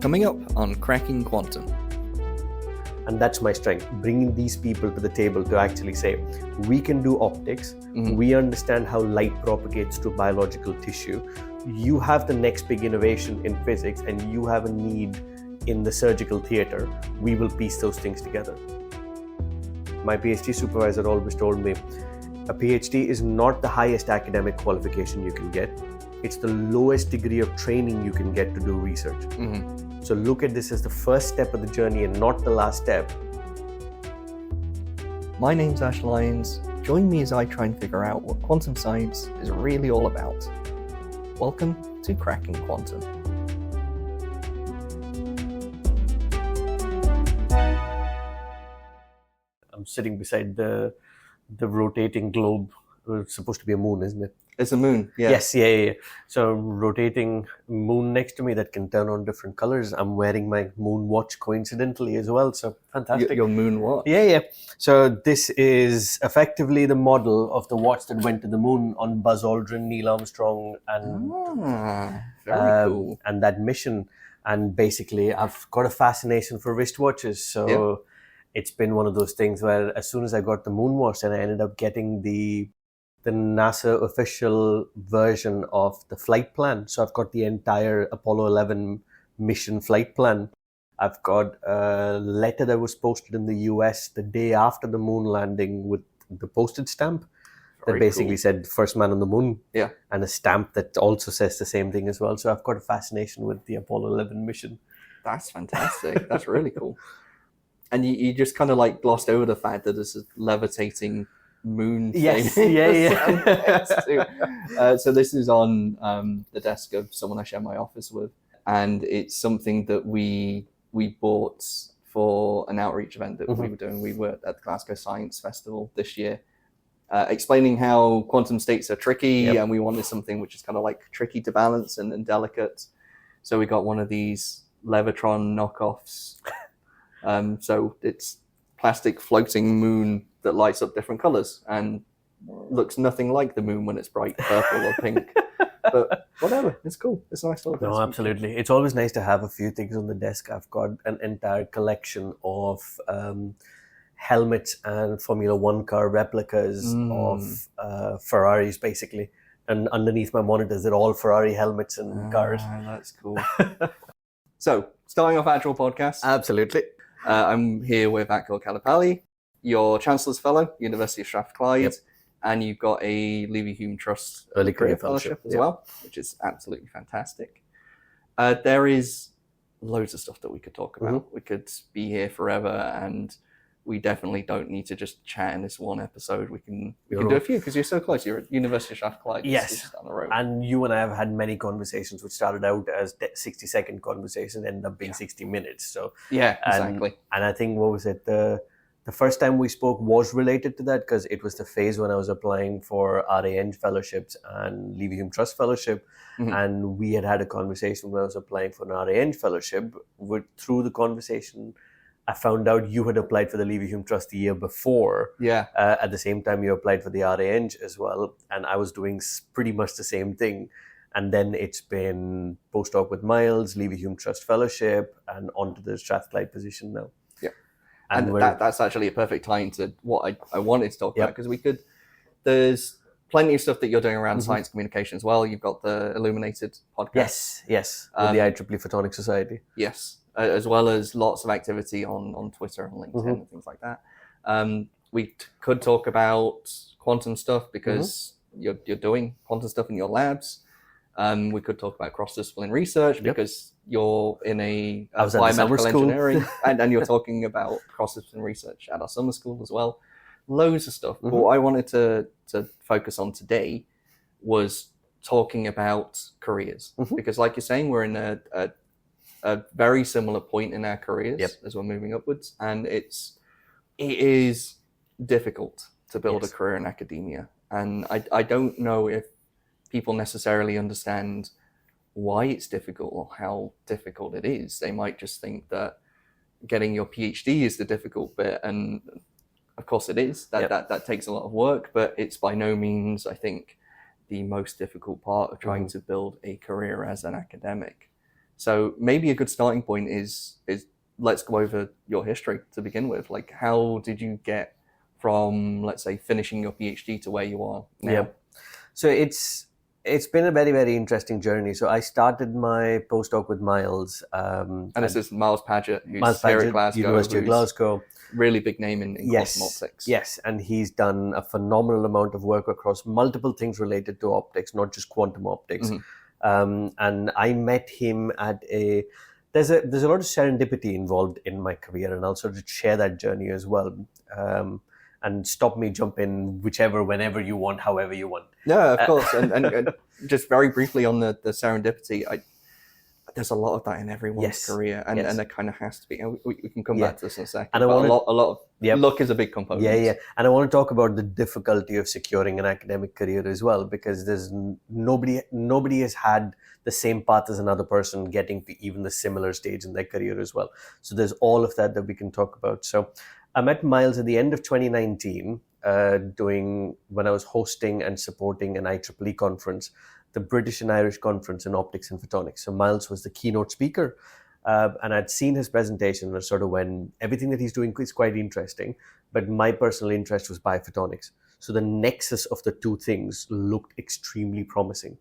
Coming up on Cracking Quantum. And that's my strength, bringing these people to the table to actually say, we can do optics, we understand how light propagates through biological tissue, you have the next big innovation in physics, and you have a need in the surgical theatre, we will piece those things together. My PhD supervisor always told me, a PhD is not the highest academic qualification you can get, it's the lowest degree of training you can get to do research. So look at this as the first step of the journey and not the last step. My name's Ash Lyons. Join me as I try and figure out what quantum science is really all about. Welcome to Cracking Quantum. I'm sitting beside the rotating globe. It's supposed to be a moon, isn't it? It's a moon, yeah. Yes, yeah. So rotating moon next to me that can turn on different colors. I'm wearing my moon watch coincidentally as well. So fantastic. Your moon watch? Yeah. So this is effectively the model of the watch that went to the moon on Buzz Aldrin, Neil Armstrong, and very cool. And that mission. And basically, I've got a fascination for wristwatches. So it's been one of those things where as soon as I got the moon watch, and I ended up getting the NASA official version of the flight plan. So I've got the entire Apollo 11 mission flight plan. I've got a letter that was posted in the US the day after the moon landing with the postage stamp that basically said first man on the moon. Yeah. And a stamp that also says the same thing as well. So I've got a fascination with the Apollo 11 mission. That's fantastic. That's really cool. And you just kind of like glossed over the fact that it's a levitating moon thing. Yes, So this is on the desk of someone I share my office with, and it's something that we bought for an outreach event that we were doing. We were at the Glasgow Science Festival this year, explaining how quantum states are tricky, and we wanted something which is kind of like tricky to balance and delicate. So we got one of these Levitron knockoffs. So it's plastic floating moon that lights up different colors and looks nothing like the moon when it's bright purple or pink. But whatever, it's cool. It's a nice little thing. No, absolutely. It's always nice to have a few things on the desk. I've got an entire collection of helmets and Formula One car replicas of Ferraris, basically. And underneath my monitors, they're all Ferrari helmets and cars. That's cool. So, starting off actual podcast. Absolutely. I'm here with Akhil Kallepalli, your Chancellor's Fellow, University of Strathclyde, and you've got a Leverhulme Trust Early Career Fellowship as well, which is absolutely fantastic. There is loads of stuff that we could talk about. We could be here forever, and we definitely don't need to just chat in this one episode. We can do a few because you're so close. You're at University of Strathclyde. Yes, just down the road. And you and I have had many conversations which started out as 60-second conversations, ended up being 60 minutes. So exactly. And I think, what was it? The first time we spoke was related to that because it was the phase when I was applying for RAN fellowships and Leverhulme Trust Fellowship. And we had a conversation when I was applying for an RAN fellowship. Through the conversation, I found out you had applied for the Leverhulme Trust the year before. At the same time, you applied for the RAN as well. And I was doing pretty much the same thing. And then it's been postdoc with Miles, Leverhulme Trust Fellowship, and onto the Strathclyde position now. And that's actually a perfect time to what I wanted to talk about, because there's plenty of stuff that you're doing around science communication as well. You've got the Illuminated podcast. Yes, with the IEEE Photonic Society. Yes, as well as lots of activity on Twitter and LinkedIn and things like that. We could talk about quantum stuff because you're doing quantum stuff in your labs. We could talk about cross-discipline research because you're in a biomedical engineering and you're talking about cross-discipline research at our summer school as well. Loads of stuff. But what I wanted to focus on today was talking about careers. Because like you're saying, we're in a very similar point in our careers as we're moving upwards. And it is difficult to build a career in academia. And I don't know if people necessarily understand why it's difficult or how difficult it is. They might just think that getting your PhD is the difficult bit, and of course it is. That takes a lot of work, but it's by no means, I think, the most difficult part of trying to build a career as an academic. So maybe a good starting point is let's go over your history to begin with. Like, how did you get from, let's say, finishing your PhD to where you are now? Yeah. So it's been a very, very interesting journey. So I started my postdoc with Miles. And this is Miles Paget, who's Miles here Paget, at Glasgow. University of Glasgow. Really big name in quantum optics. Yes, and he's done a phenomenal amount of work across multiple things related to optics, not just quantum optics. And I met him at there's a lot of serendipity involved in my career, and I'll sort of share that journey as well. And stop me, jump in whenever you want, however you want. Yeah, of course. And just very briefly on the serendipity, there's a lot of that in everyone's career, and there kind of has to be. And we can come back to this in a second. And a lot of luck is a big component. Yeah. And I want to talk about the difficulty of securing an academic career as well, because there's nobody has had the same path as another person getting to even the similar stage in their career as well. So there's all of that we can talk about. So I met Miles at the end of 2019, when I was hosting and supporting an IEEE conference, the British and Irish Conference in Optics and Photonics. So Miles was the keynote speaker, and I'd seen his presentation and sort of when everything that he's doing is quite interesting, but my personal interest was biophotonics. So the nexus of the two things looked extremely promising.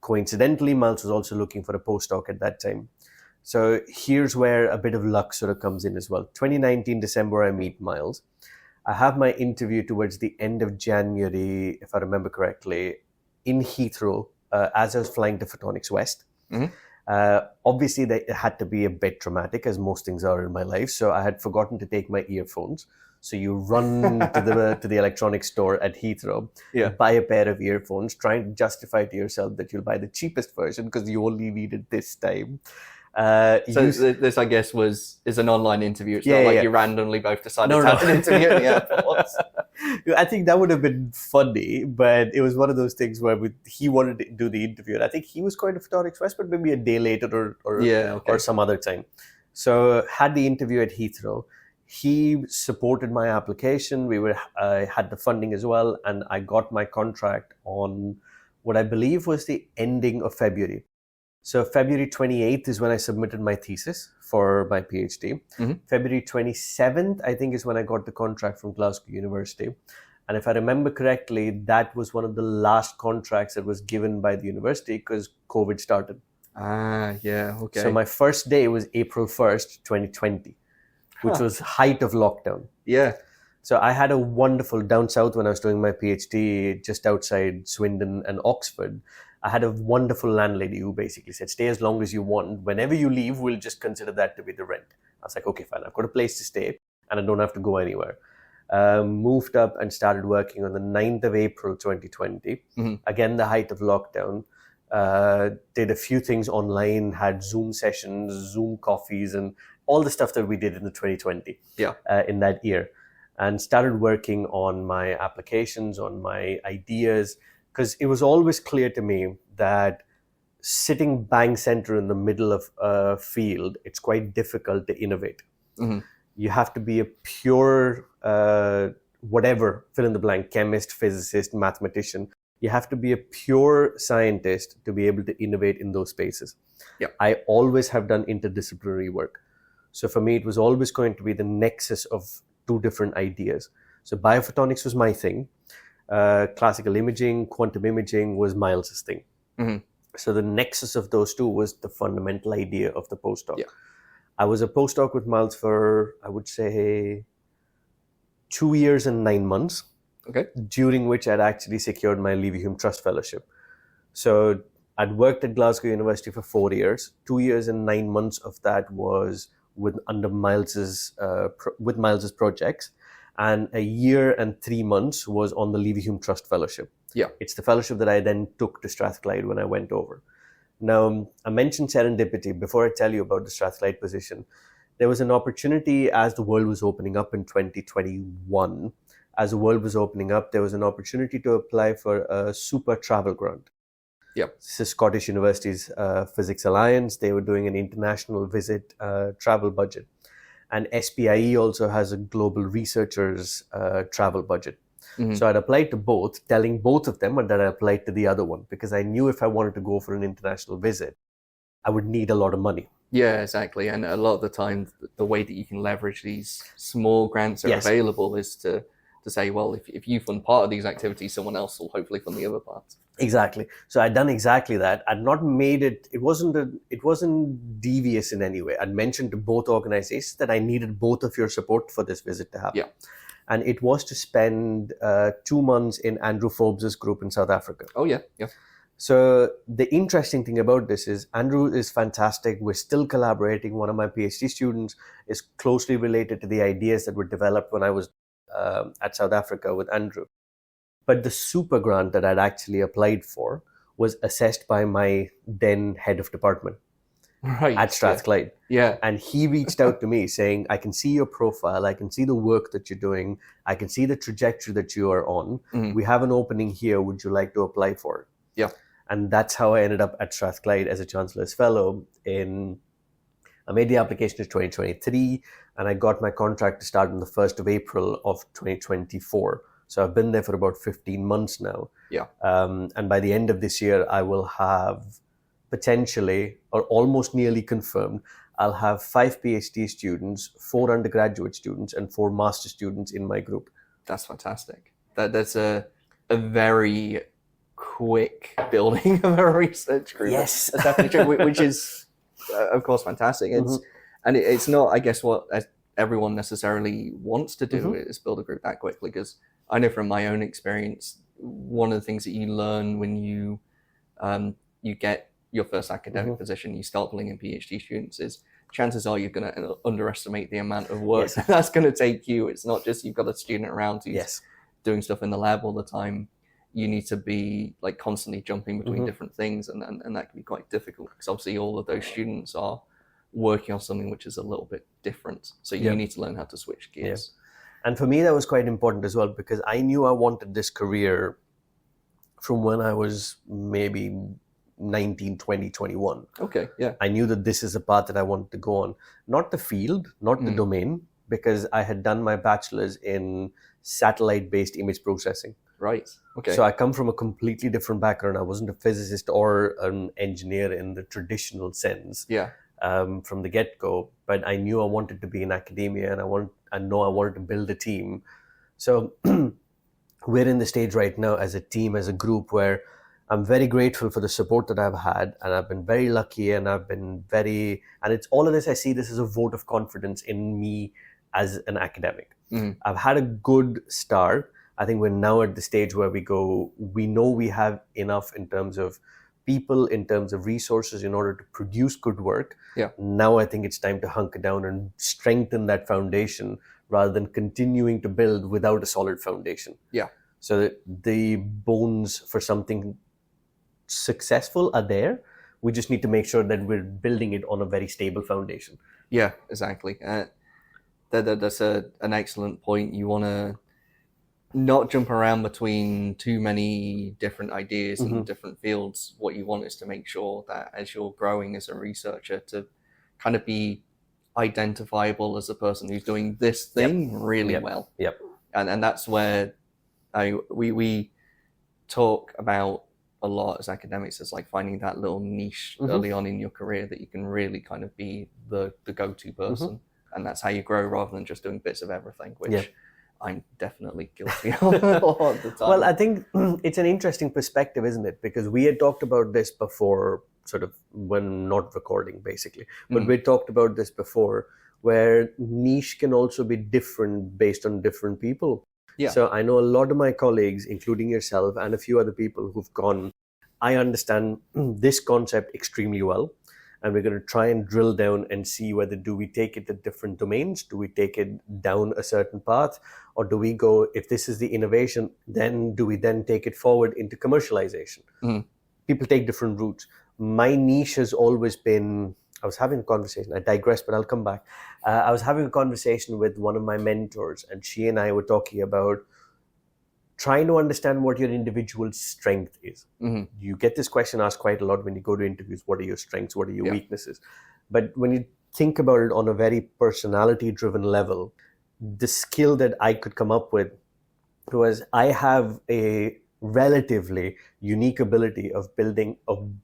Coincidentally, Miles was also looking for a postdoc at that time. So here's where a bit of luck sort of comes in as well. 2019 December, I meet Miles. I have my interview towards the end of January, if I remember correctly, in Heathrow, as I was flying to Photonics West. Obviously, it had to be a bit dramatic, as most things are in my life. So I had forgotten to take my earphones. So you run to the electronics store at Heathrow, buy a pair of earphones, trying to justify to yourself that you'll buy the cheapest version because you only need it this time. This, I guess, is an online interview. It's not like you randomly both decided to have an interview at the airport. I think that would have been funny, but it was one of those things where he wanted to do the interview, and I think he was going to Photonics West, but maybe a day later or some other time. So had the interview at Heathrow. He supported my application. I had the funding as well, and I got my contract on what I believe was the ending of February. So February 28th is when I submitted my thesis for my PhD. February 27th, I think, is when I got the contract from Glasgow University. And if I remember correctly, that was one of the last contracts that was given by the university because COVID started. Okay. So my first day was April 1st, 2020, which was height of lockdown. Yeah. So I had a wonderful, down south when I was doing my PhD, just outside Swindon and Oxford, I had a wonderful landlady who basically said, stay as long as you want. Whenever you leave, we'll just consider that to be the rent. I was like, okay, fine. I've got a place to stay and I don't have to go anywhere. Moved up and started working on the 9th of April, 2020. Again, the height of lockdown. Did a few things online, had Zoom sessions, Zoom coffees, and all the stuff that we did in the 2020 in that year. And started working on my applications, on my ideas, because it was always clear to me that sitting bang center in the middle of a field, it's quite difficult to innovate. You have to be a pure, whatever, fill in the blank, chemist, physicist, mathematician. You have to be a pure scientist to be able to innovate in those spaces. I always have done interdisciplinary work. So for me, it was always going to be the nexus of two different ideas. So biophotonics was my thing. Classical imaging, quantum imaging was Miles's thing. So the nexus of those two was the fundamental idea of the postdoc. I was a postdoc with Miles for, I would say, 2 years and 9 months, during which I'd actually secured my Leverhulme Trust Fellowship. So I'd worked at Glasgow University for 4 years. 2 years and 9 months of that was under Miles's projects. And 1 year and 3 months was on the Leverhulme Trust Fellowship. It's the fellowship that I then took to Strathclyde when I went over. Now, I mentioned serendipity. Before I tell you about the Strathclyde position, there was an opportunity as the world was opening up in 2021. As the world was opening up, there was an opportunity to apply for a super travel grant. This is Scottish University's Physics Alliance. They were doing an international visit travel budget. And SPIE also has a global researchers travel budget. So I'd applied to both, telling both of them that I applied to the other one, because I knew if I wanted to go for an international visit, I would need a lot of money. Yeah, exactly. And a lot of the time, the way that you can leverage these small grants that are available is to say, well, if you fund part of these activities, someone else will hopefully fund the other parts. Exactly. So I'd done exactly that. I'd not made it. It wasn't devious in any way. I'd mentioned to both organizations that I needed both of your support for this visit to happen. Yeah. And it was to spend 2 months in Andrew Forbes's group in South Africa. Oh, yeah. Yeah. So the interesting thing about this is Andrew is fantastic. We're still collaborating. One of my PhD students is closely related to the ideas that were developed when I was at South Africa with Andrew. But the super grant that I'd actually applied for was assessed by my then head of department at Strathclyde. Yeah. And he reached out to me saying, I can see your profile. I can see the work that you're doing. I can see the trajectory that you are on. Mm-hmm. We have an opening here. Would you like to apply for it? Yeah. And that's how I ended up at Strathclyde as a Chancellor's Fellow. I made the application in 2023, and I got my contract to start on the 1st of April of 2024. So I've been there for about 15 months now. Yeah. And by the end of this year, I will have potentially, or almost nearly confirmed, I'll have 5 PhD students, 4 undergraduate students, and 4 master students in my group. That's fantastic. That's a very quick building of a research group. Yes. That's definitely true, which is, of course, fantastic. And it's not, I guess, what everyone necessarily wants to do is build a group that quickly, because I know from my own experience, one of the things that you learn when you get your first academic position, you start pulling in PhD students, is chances are you're going to underestimate the amount of work that's going to take you. It's not just you've got a student around who's doing stuff in the lab all the time. You need to be like constantly jumping between different things, and that can be quite difficult, because obviously all of those students are working on something which is a little bit different. So you need to learn how to switch gears. And for me, that was quite important as well, because I knew I wanted this career from when I was maybe 19, 20, 21. Okay, yeah. I knew that this is a path that I wanted to go on. Not the field, not the domain, because I had done my bachelor's in satellite-based image processing. Right, okay. So I come from a completely different background. I wasn't a physicist or an engineer in the traditional sense from the get-go, but I knew I wanted to be in academia, and I know I wanted to build a team. So we're in the stage right now as a team, as a group, where I'm very grateful for the support that I've had, and I've been very lucky, and and it's all of this, I see this as a vote of confidence in me as an academic. I've had a good start. I think we're now at the stage where we know we have enough in terms of people, in terms of resources, in order to produce good work. Yeah. Now I think it's time to hunker down and strengthen that foundation rather than continuing to build without a solid foundation. Yeah. So that the bones for something successful are there. We just need to make sure that we're building it on a very stable foundation. Yeah, exactly. That's an excellent point. You want to not jump around between too many different ideas in different fields. What you want is to make sure that as you're growing as a researcher, to kind of be identifiable as a person who's doing this thing really well. Yep. And that's where we talk about a lot as academics, is like finding that little niche early on in your career that you can really kind of be the go-to person. And that's how you grow, rather than just doing bits of everything, which I'm definitely guilty of a lot of the time. Well, I think it's an interesting perspective, isn't it? Because we had talked about this before, sort of when not recording, basically. But we talked about this before, where niche can also be different based on different people. Yeah. So I know a lot of my colleagues, including yourself and a few other people who've gone, I understand this concept extremely well, and we're going to try and drill down and see whether do we take it to different domains, do we take it down a certain path, or do we go, if this is the innovation, then do we then take it forward into commercialization? People take different routes. My niche has always been, I was having a conversation, I digress, but I'll come back. I was having a conversation with one of my mentors, and she and I were talking about trying to understand what your individual strength is. You get this question asked quite a lot when you go to interviews. What are your strengths? What are your weaknesses? But when you think about it on a very personality-driven level, the skill that I could come up with was, I have a relatively unique ability of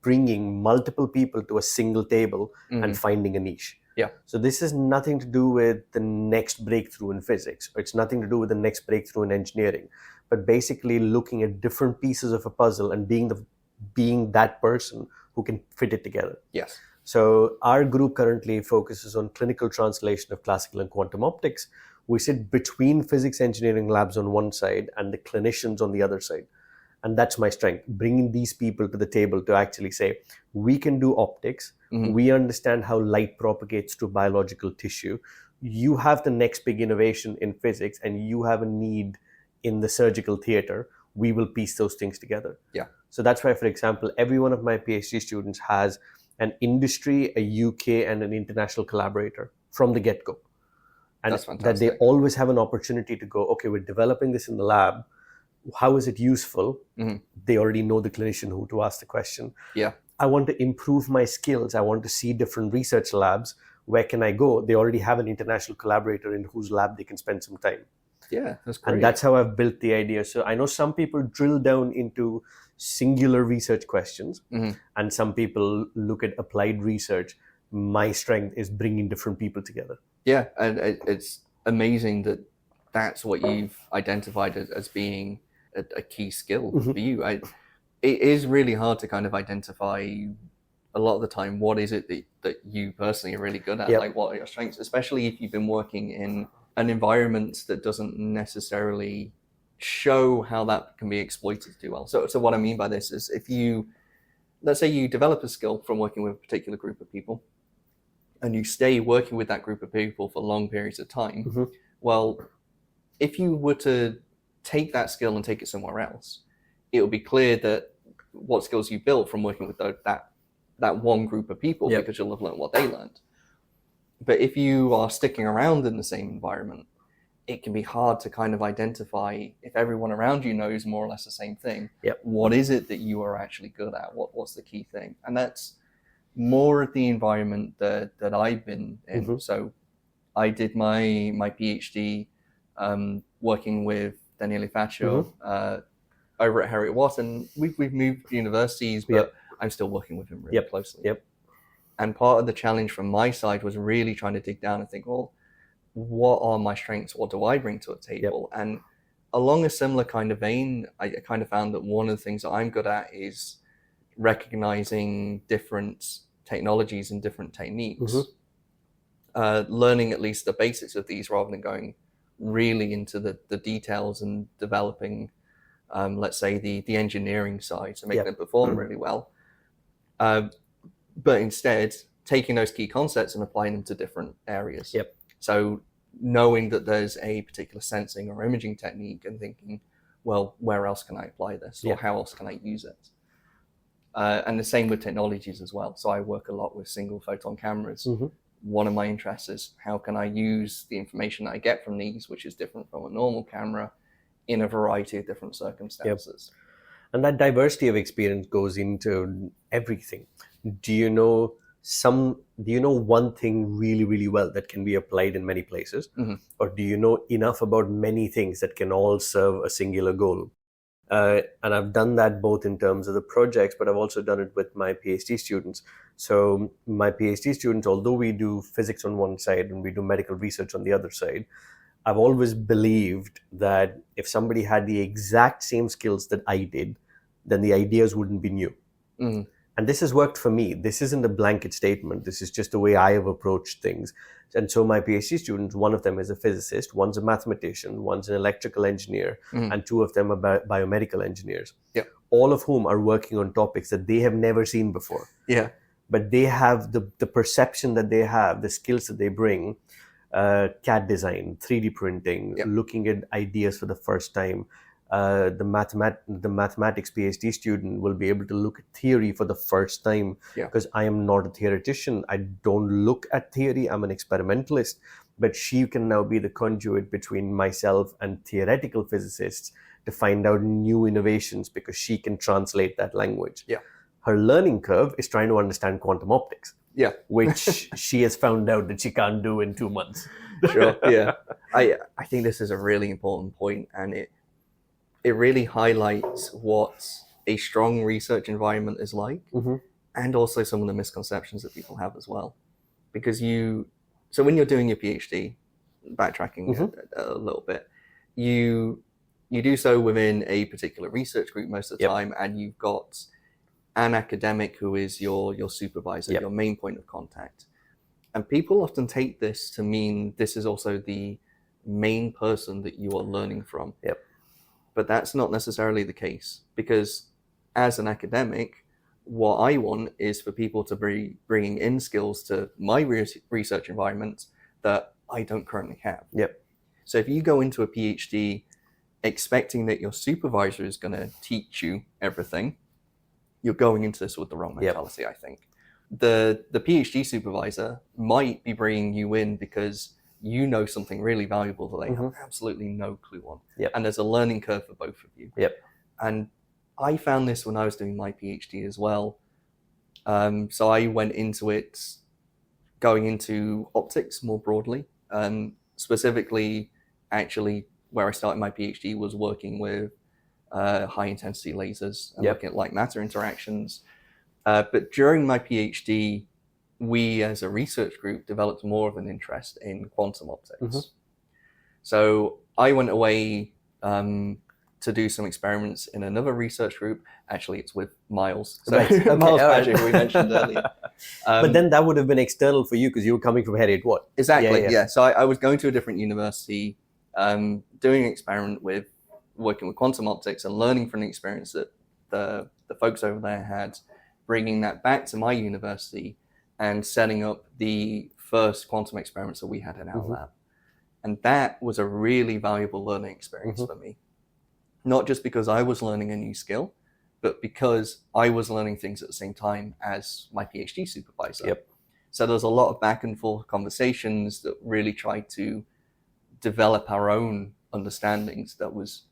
bringing multiple people to a single table and finding a niche. Yeah. So this is nothing to do with the next breakthrough in physics. It's nothing to do with the next breakthrough in engineering, but basically looking at different pieces of a puzzle and being that person who can fit it together. Yes. So our group currently focuses on clinical translation of classical and quantum optics. We sit between physics engineering labs on one side and the clinicians on the other side. And that's my strength, bringing these people to the table to actually say, we can do optics. We understand how light propagates to biological tissue. You have the next big innovation in physics and you have a need in the surgical theater. We will piece those things together. Yeah. So that's why, for example, every one of my PhD students has an industry, a UK, and an international collaborator from the get-go. And That's fantastic. that they always have an opportunity to go, okay, we're developing this in the lab. How is it useful? They already know the clinician who to ask the question. Yeah. I want to improve my skills. I want to see different research labs. Where can I go? They already have an international collaborator in whose lab they can spend some time. Yeah, that's great. And that's how I've built the idea. So I know some people drill down into singular research questions, and some people look at applied research. My strength is bringing different people together. Yeah, and it's amazing that that's what you've identified as being a key skill for you. It is really hard to kind of identify a lot of the time what is it that you personally are really good at, like what are your strengths, especially if you've been working in an environment that doesn't necessarily show how that can be exploited too well. So what I mean by this is let's say you develop a skill from working with a particular group of people and you stay working with that group of people for long periods of time, well, if you were to take that skill and take it somewhere else, it will be clear that what skills you built from working with that one group of people, because you'll have learned what they learned. But if you are sticking around in the same environment, it can be hard to kind of identify if everyone around you knows more or less the same thing. What is it that you are actually good at? What's the key thing? And that's more of the environment that I've been in. So I did my PhD working with Daniele Faccio over at Heriot Watt, and we've moved universities, but I'm still working with him really closely. And part of the challenge from my side was really trying to dig down and think, well, what are my strengths? What do I bring to a table? And along a similar kind of vein, I kind of found that one of the things that I'm good at is recognizing different technologies and different techniques, learning at least the basics of these rather than going really into the details and developing, let's say, the engineering side to make them perform really well. But instead, taking those key concepts and applying them to different areas. So knowing that there's a particular sensing or imaging technique and thinking, well, where else can I apply this? Or how else can I use it? And the same with technologies as well. So I work a lot with single photon cameras. One of my interests is how can I use the information that I get from these, which is different from a normal camera, in a variety of different circumstances. And that diversity of experience goes into everything. Do you know one thing really, really well that can be applied in many places? Or do you know enough about many things that can all serve a singular goal? And I've done that both in terms of the projects, but I've also done it with my PhD students. So my PhD students, although we do physics on one side and we do medical research on the other side, I've always believed that if somebody had the exact same skills that I did, then the ideas wouldn't be new. And this has worked for me. This isn't a blanket statement. This is just the way I have approached things. And so my PhD students, one of them is a physicist, one's a mathematician, one's an electrical engineer, and two of them are biomedical engineers, all of whom are working on topics that they have never seen before. But they have the perception that they have, the skills that they bring, CAD design, 3D printing, looking at ideas for the first time. The mathematics PhD student will be able to look at theory for the first time, because I am not a theoretician. I don't look at theory. I'm an experimentalist. But she can now be the conduit between myself and theoretical physicists to find out new innovations, because she can translate that language. Her learning curve is trying to understand quantum optics, which she has found out that she can't do in 2 months. I think this is a really important point, and it really highlights what a strong research environment is like, and also some of the misconceptions that people have as well. Because so when you're doing your PhD, backtracking a little bit, you do so within a particular research group most of the time, and you've got an academic who is your supervisor, your main point of contact. And people often take this to mean this is also the main person that you are learning from. But that's not necessarily the case, because as an academic, what I want is for people to be bringing in skills to my research environment that I don't currently have. So if you go into a PhD expecting that your supervisor is going to teach you everything, you're going into this with the wrong mentality, I think. The PhD supervisor might be bringing you in because you know something really valuable that they have absolutely no clue on. And there's a learning curve for both of you. And I found this when I was doing my PhD as well. So I went into it going into optics more broadly. Specifically, actually, where I started my PhD was working with high intensity lasers and looking at light matter interactions. But during my PhD, we as a research group developed more of an interest in quantum optics. So I went away to do some experiments in another research group. Actually, it's with Miles. So Miles Paget, we mentioned earlier. But then that would have been external for you because you were coming from Heriot Watt. Exactly, yeah. So I was going to a different university, doing an experiment with working with quantum optics and learning from the experience that the folks over there had, bringing that back to my university and setting up the first quantum experiments that we had in our lab. And that was a really valuable learning experience for me. Not just because I was learning a new skill, but because I was learning things at the same time as my PhD supervisor. So there's a lot of back and forth conversations that really tried to develop our own understandings. That was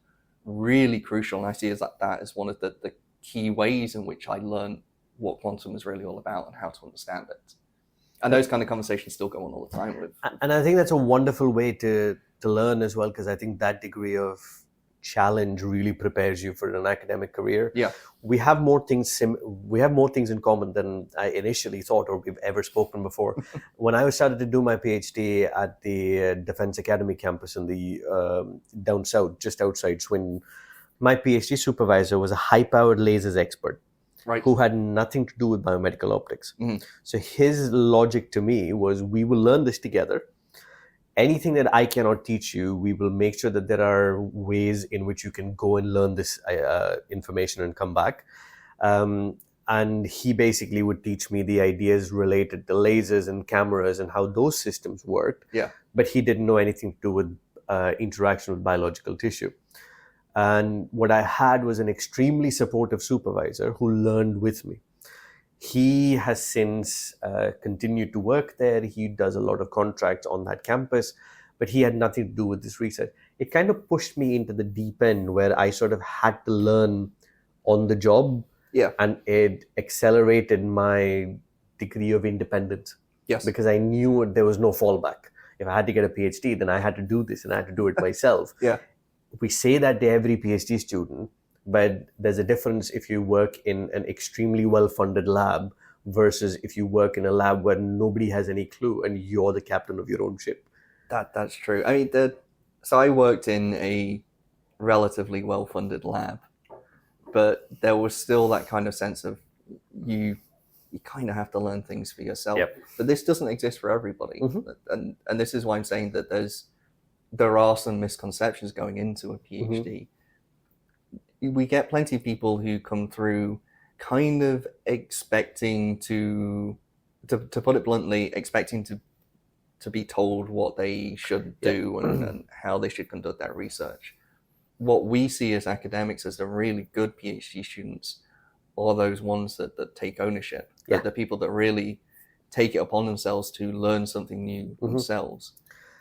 really crucial. And I see that as one of the key ways in which I learned what quantum is really all about and how to understand it. And those kind of conversations still go on all the time with. And I think that's a wonderful way to learn as well, because I think that degree of challenge really prepares you for an academic career. We have more things in common than I initially thought or we've ever spoken before. When I started to do my PhD at the Defence Academy campus in the down south, just outside Swindon, my PhD supervisor was a high-powered lasers expert. Who had nothing to do with biomedical optics. So his logic to me was, we will learn this together. Anything that I cannot teach you, we will make sure that there are ways in which you can go and learn this information and come back. And he basically would teach me the ideas related to lasers and cameras and how those systems worked. But he didn't know anything to do with interaction with biological tissue. And what I had was an extremely supportive supervisor who learned with me. He has since continued to work there. He does a lot of contracts on that campus, but he had nothing to do with this research. It kind of pushed me into the deep end where I sort of had to learn on the job. And it accelerated my degree of independence. Because I knew there was no fallback. If I had to get a PhD, then I had to do this and I had to do it myself. We say that to every PhD student, but there's a difference if you work in an extremely well-funded lab versus if you work in a lab where nobody has any clue and you're the captain of your own ship. That's true. I mean, so I worked in a relatively well-funded lab, but there was still that kind of sense of you kind of have to learn things for yourself. But this doesn't exist for everybody. And this is why I'm saying that there are some misconceptions going into a PhD. We get plenty of people who come through kind of expecting to put it bluntly, expecting to be told what they should do and how they should conduct their research. What we see as academics as the really good PhD students are those ones that take ownership. The people that really take it upon themselves to learn something new themselves.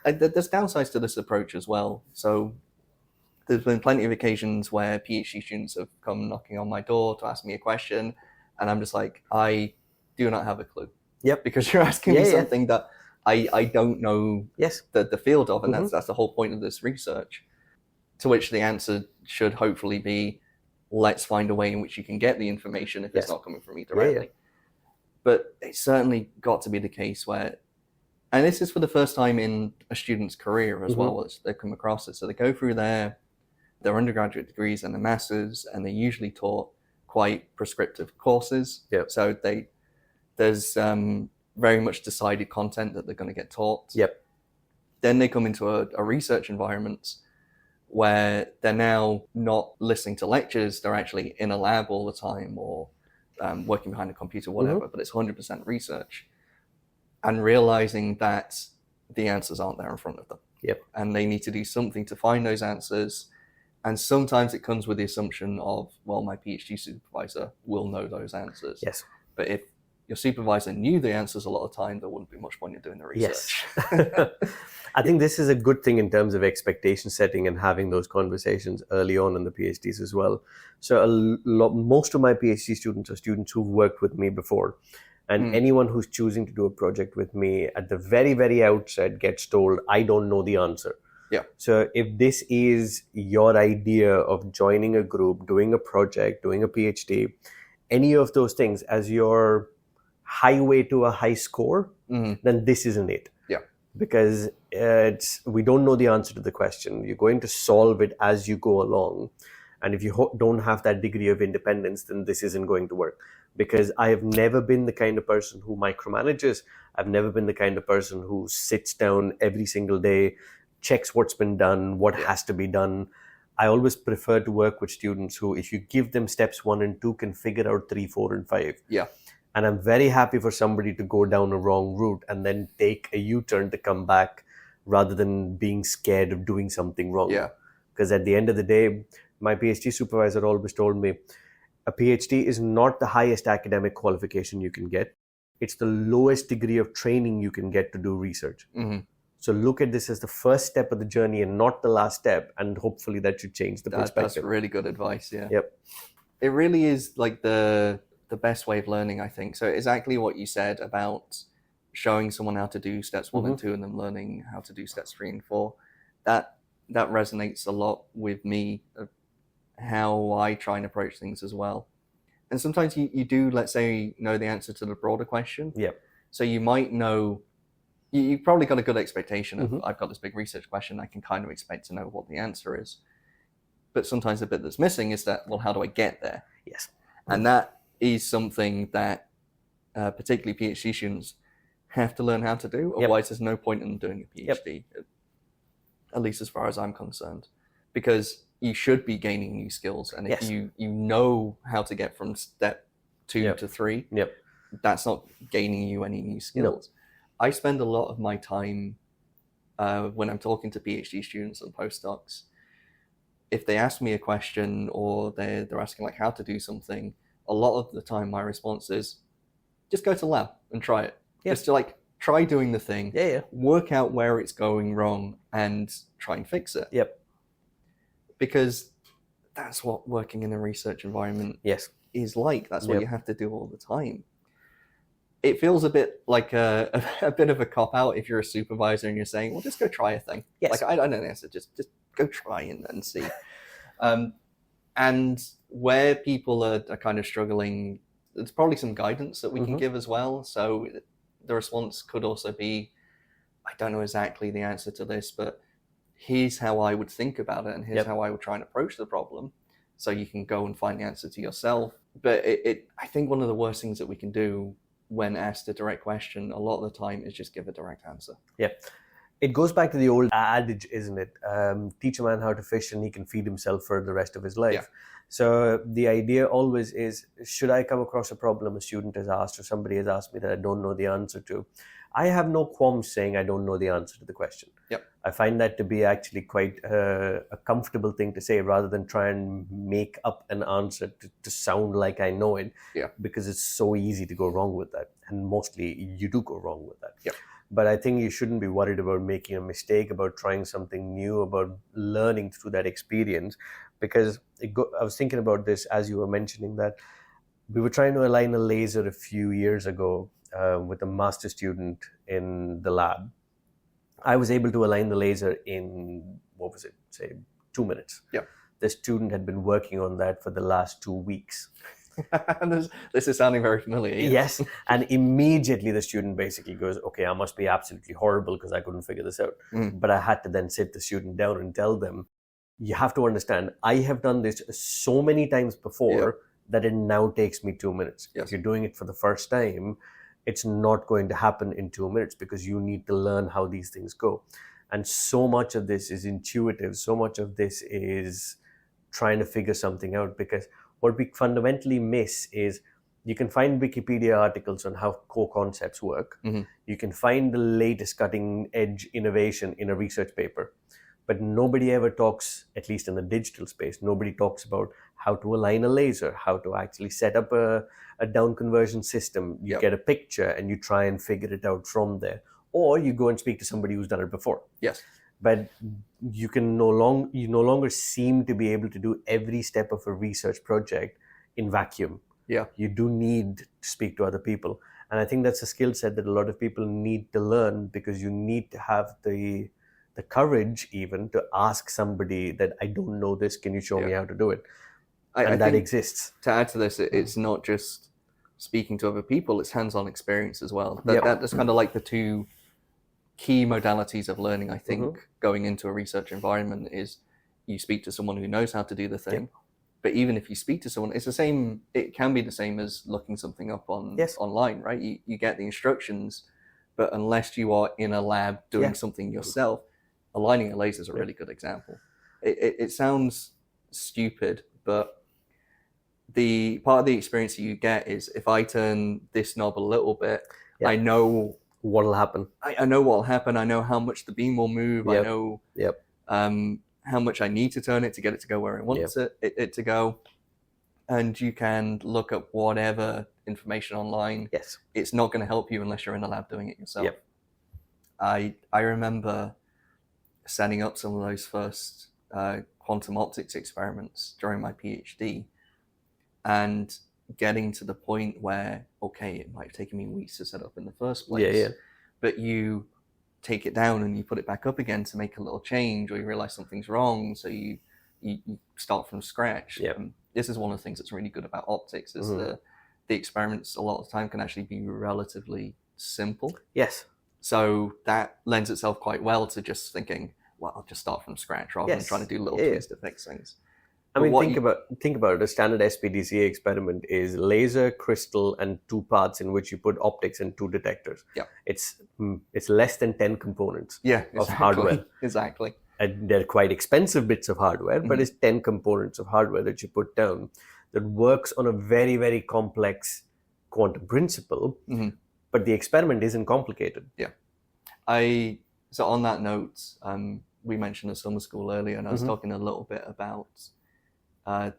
There's downsides to this approach as well. So there's been plenty of occasions where PhD students have come knocking on my door to ask me a question, and I'm just like, I do not have a clue. Because you're asking me something that I don't know the field of, and that's the whole point of this research. To which the answer should hopefully be, let's find a way in which you can get the information if it's not coming from me directly. But it's certainly got to be the case where, and this is for the first time in a student's career as well, as they've come across it. So they go through their undergraduate degrees and the masters, and they're usually taught quite prescriptive courses. So there's very much decided content that they're going to get taught. Then they come into a research environment where they're now not listening to lectures, they're actually in a lab all the time, or working behind a computer, whatever, but it's 100% research. And realizing that the answers aren't there in front of them. And they need to do something to find those answers. And sometimes it comes with the assumption of, well, my PhD supervisor will know those answers. But if your supervisor knew the answers a lot of the time, there wouldn't be much point in doing the research. I think this is a good thing in terms of expectation setting and having those conversations early on in the PhDs as well. So most of my PhD students are students who've worked with me before. And anyone who's choosing to do a project with me at the very, very outset gets told, I don't know the answer. So if this is your idea of joining a group, doing a project, doing a PhD, any of those things as your highway to a high score, then this isn't it. Because we don't know the answer to the question. You're going to solve it as you go along. And if you don't have that degree of independence, then this isn't going to work. Because I have never been the kind of person who micromanages. I've never been the kind of person who sits down every single day, checks what's been done, what has to be done. I always prefer to work with students who, if you give them steps 1 and 2, can figure out 3, 4, and 5. And I'm very happy for somebody to go down a wrong route and then take a U-turn to come back rather than being scared of doing something wrong. Because at the end of the day, my PhD supervisor always told me, a PhD is not the highest academic qualification you can get. It's the lowest degree of training you can get to do research. So look at this as the first step of the journey and not the last step. And hopefully that should change the perspective. That's really good advice, It really is like the best way of learning, I think. So exactly what you said about showing someone how to do steps 1 and 2 and then learning how to do steps 3 and 4. That resonates a lot with me, of how I try and approach things as well. And sometimes you do, let's say, know the answer to the broader question. So you might know, you've probably got a good expectation of, I've got this big research question, I can kind of expect to know what the answer is. But sometimes the bit that's missing is that, well, how do I get there? And that is something that particularly PhD students have to learn how to do. Otherwise, there's no point in doing a PhD, at least as far as I'm concerned. Because you should be gaining new skills. And if you know how to get from step 2 to 3, that's not gaining you any new skills. I spend a lot of my time when I'm talking to PhD students and postdocs, if they ask me a question or they're asking like how to do something, a lot of the time my response is just go to lab and try it. Just to like try doing the thing, work out where it's going wrong and try and fix it. Because that's what working in a research environment is like. That's what you have to do all the time. It feels a bit like a bit of a cop-out if you're a supervisor and you're saying, well, just go try a thing. Like, I don't know, so just go try and see. And where people are kind of struggling, there's probably some guidance that we can give as well. So the response could also be, I don't know exactly the answer to this, but here's how I would think about it, and here's how I would try and approach the problem. So you can go and find the answer to yourself. But I think one of the worst things that we can do when asked a direct question a lot of the time is just give a direct answer. It goes back to the old adage, isn't it? Teach a man how to fish and he can feed himself for the rest of his life. So the idea always is, should I come across a problem a student has asked or somebody has asked me that I don't know the answer to, I have no qualms saying I don't know the answer to the question. I find that to be actually quite a comfortable thing to say rather than try and make up an answer to sound like I know it. Because it's so easy to go wrong with that. And mostly you do go wrong with that. But I think you shouldn't be worried about making a mistake, about trying something new, about learning through that experience. Because I was thinking about this as you were mentioning that we were trying to align a laser a few years ago with a master student in the lab. I was able to align the laser in, 2 minutes. the student had been working on that for the last 2 weeks. This is sounding very familiar. Yes. And immediately the student basically goes, okay, I must be absolutely horrible because I couldn't figure this out. But I had to then sit the student down and tell them, you have to understand, I have done this so many times before that it now takes me 2 minutes. Yes. If you're doing it for the first time, it's not going to happen in 2 minutes because you need to learn how these things go. And so much of this is intuitive. So much of this is trying to figure something out, because what we fundamentally miss is you can find Wikipedia articles on how core concepts work. You can find the latest cutting edge innovation in a research paper. But nobody ever talks, at least in the digital space, nobody talks about how to align a laser, how to actually set up a down conversion system. You get a picture and you try and figure it out from there. Or you go and speak to somebody who's done it before. Yes. But you no longer seem to be able to do every step of a research project in vacuum. Yeah. You do need to speak to other people. And I think that's a skill set that a lot of people need to learn, because you need to have the courage even to ask somebody that, I don't know this, can you show me how to do it? And that exists. To add to this, it's not just speaking to other people, it's hands-on experience as well. That's kind of like the two key modalities of learning, I think, going into a research environment is you speak to someone who knows how to do the thing. But even if you speak to someone, it can be the same as looking something up online, right? You get the instructions, but unless you are in a lab doing something yourself, aligning a laser is a really good example. It sounds stupid, but the part of the experience that you get is, if I turn this knob a little bit, I know what'll happen. I know what'll happen. I know how much the beam will move. I know how much I need to turn it to get it to go where I want it to go. And you can look at whatever information online. Yes. It's not going to help you unless you're in the lab doing it yourself. I remember setting up some of those first quantum optics experiments during my PhD, and getting to the point where, okay, it might have taken me weeks to set up in the first place, but you take it down and you put it back up again to make a little change, or you realize something's wrong, so you start from scratch. This is one of the things that's really good about optics, is the experiments a lot of the time can actually be relatively simple. Yes. So that lends itself quite well to just thinking, well, I'll just start from scratch rather than trying to do little tweaks to fix things. I mean, think about it. A standard SPDCA experiment is laser, crystal, and 2 parts in which you put optics and 2 detectors. It's less than 10 components of hardware. Exactly. And they're quite expensive bits of hardware, but it's 10 components of hardware that you put down that works on a very, very complex quantum principle. But the experiment isn't complicated. So on that note, we mentioned the summer school earlier, and I was talking a little bit about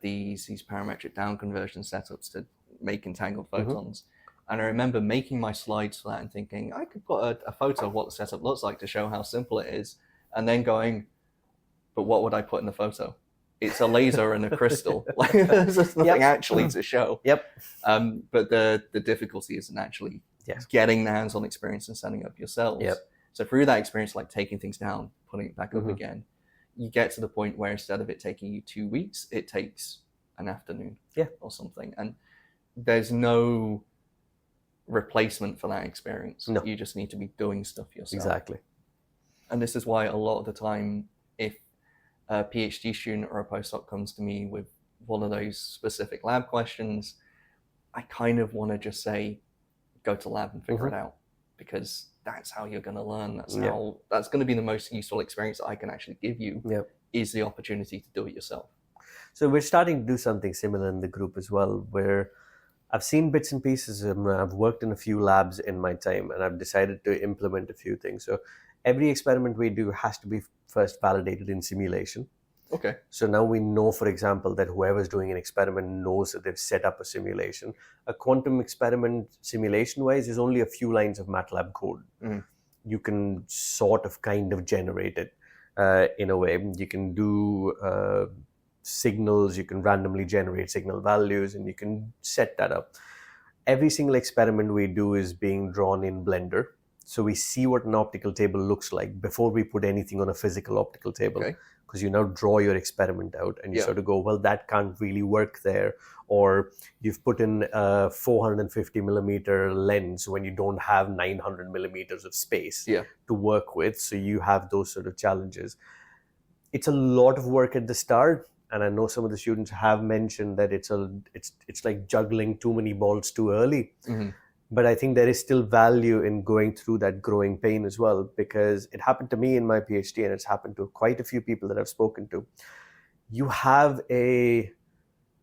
these parametric down conversion setups to make entangled photons. And I remember making my slides for that and thinking, I could put a photo of what the setup looks like to show how simple it is, and then going, but what would I put in the photo? It's a laser and a crystal. Like, there's nothing actually to show. But the difficulty is in actually getting the hands-on experience and setting up yourselves. So through that experience, like taking things down, putting it back up again, you get to the point where instead of it taking you 2 weeks, it takes an afternoon or something. And there's no replacement for that experience. You just need to be doing stuff yourself. Exactly. And this is why a lot of the time, if a PhD student or a postdoc comes to me with one of those specific lab questions, I kind of want to just say, go to lab and figure it out, because that's how you're going to learn. That's going to be the most useful experience that I can actually give you, is the opportunity to do it yourself. So we're starting to do something similar in the group as well, where I've seen bits and pieces. I've worked in a few labs in my time, and I've decided to implement a few things. So every experiment we do has to be first validated in simulation. Okay. So now we know, for example, that whoever's doing an experiment knows that they've set up a simulation. A quantum experiment simulation-wise is only a few lines of MATLAB code. You can sort of kind of generate it in a way. You can do signals, you can randomly generate signal values, and you can set that up. Every single experiment we do is being drawn in Blender. So we see what an optical table looks like before we put anything on a physical optical table. Okay. Because you now draw your experiment out and you sort of go, well, that can't really work there. Or you've put in a 450 millimeter lens when you don't have 900 millimeters of space to work with. So you have those sort of challenges. It's a lot of work at the start. And I know some of the students have mentioned that it's like juggling too many balls too early. Mm-hmm. But I think there is still value in going through that growing pain as well, because it happened to me in my PhD and it's happened to quite a few people that I've spoken to. You have a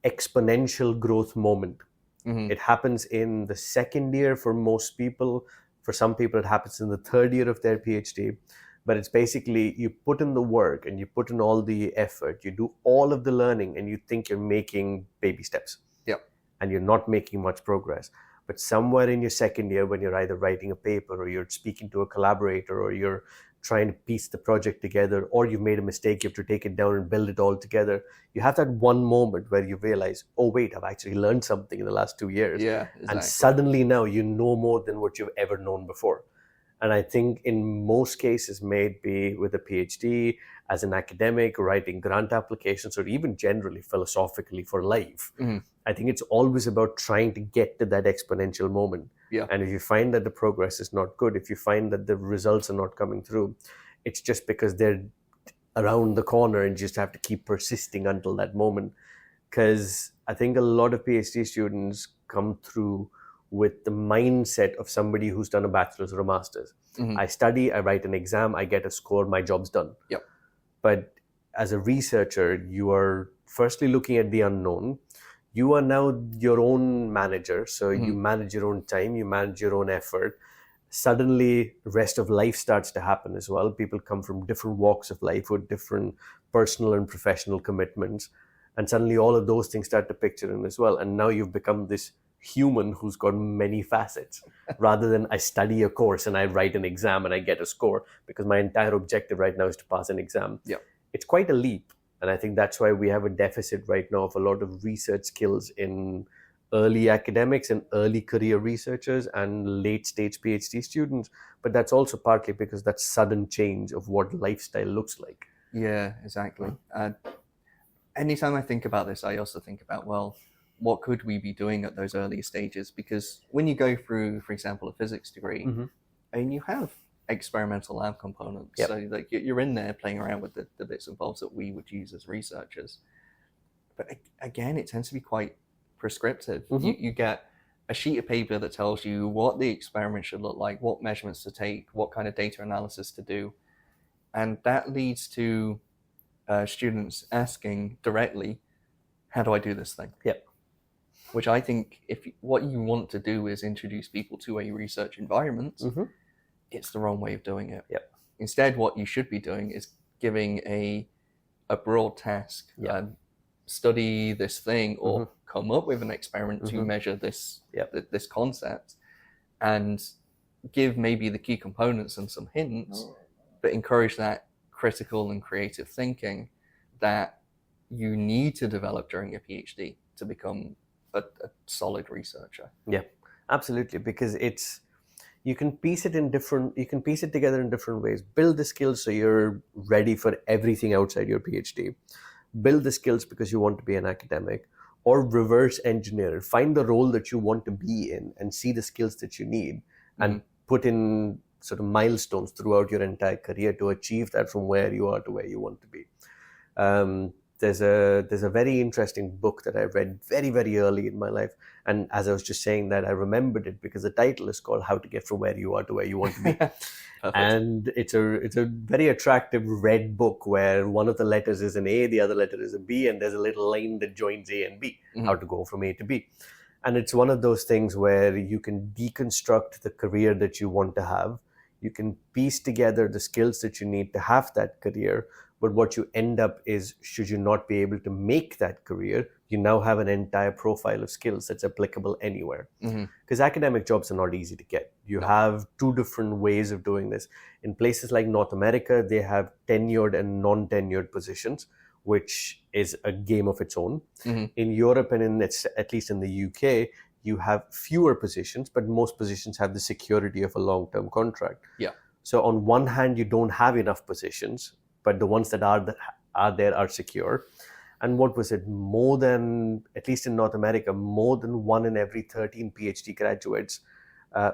exponential growth moment. Mm-hmm. It happens in the second year for most people. For some people, it happens in the third year of their PhD. But it's basically you put in the work and you put in all the effort, you do all of the learning and you think you're making baby steps. Yep. And you're not making much progress. But somewhere in your second year, when you're either writing a paper or you're speaking to a collaborator or you're trying to piece the project together or you've made a mistake, you have to take it down and build it all together. You have that one moment where you realize, oh, wait, I've actually learned something in the last 2 years. Yeah, exactly. And suddenly now you know more than what you've ever known before. And I think in most cases, maybe with a PhD, as an academic, writing grant applications, or even generally philosophically for life, mm-hmm. I think it's always about trying to get to that exponential moment. Yeah. And if you find that the progress is not good, if you find that the results are not coming through, it's just because they're around the corner and you just have to keep persisting until that moment. Because I think a lot of PhD students come through with the mindset of somebody who's done a bachelor's or a master's. Mm-hmm. I study, I write an exam, I get a score, my job's done. Yep. But as a researcher, you are firstly looking at the unknown. You are now your own manager. So mm-hmm. you manage your own time, you manage your own effort. Suddenly, rest of life starts to happen as well. People come from different walks of life with different personal and professional commitments. And suddenly all of those things start to picture in as well. And now you've become this human who's got many facets rather than I study a course and I write an exam and I get a score because my entire objective right now is to pass an exam. Yeah. It's quite a leap. And I think that's why we have a deficit right now of a lot of research skills in early academics and early career researchers and late stage PhD students. But that's also partly because that sudden change of what lifestyle looks like. Yeah, exactly. Anytime I think about this, I also think about, well, what could we be doing at those earlier stages? Because when you go through, for example, a physics degree, mm-hmm. and you have experimental lab components, yep. So like you're in there playing around with the bits and bobs that we would use as researchers. But again, it tends to be quite prescriptive. Mm-hmm. You get a sheet of paper that tells you what the experiment should look like, what measurements to take, what kind of data analysis to do. And that leads to students asking directly, how do I do this thing? Yep. Which I think what you want to do is introduce people to a research environment, mm-hmm. it's the wrong way of doing it. Yep. Instead, what you should be doing is giving a broad task, yep. Study this thing or mm-hmm. come up with an experiment mm-hmm. to measure this, yep. this concept, and give maybe the key components and some hints, but encourage that critical and creative thinking that you need to develop during your PhD to become a solid researcher. Yeah, absolutely. Because you can piece it together in different ways. Build the skills so you're ready for everything outside your PhD. Build the skills because you want to be an academic, or reverse engineer it. Find the role that you want to be in and see the skills that you need and put in sort of milestones throughout your entire career to achieve that from where you are to where you want to be. There's a very interesting book that I read very, very early in my life. And as I was just saying that, I remembered it because the title is called How to Get From Where You Are to Where You Want to Be. And it's a very attractive red book where one of the letters is an A, the other letter is a B, and there's a little line that joins A and B, mm-hmm. how to go from A to B. And it's one of those things where you can deconstruct the career that you want to have. You can piece together the skills that you need to have that career. But what you end up is, should you not be able to make that career, you now have an entire profile of skills that's applicable anywhere. Because academic jobs are not easy to get. You have two different ways of doing this. In places like North America, they have tenured and non-tenured positions, which is a game of its own. In Europe and at least in the UK, you have fewer positions, but most positions have the security of a long-term contract. Yeah. So on one hand, you don't have enough positions, but the ones that are there are secure. And what was it? More than, at least in North America, more than 1 in every 13 PhD graduates,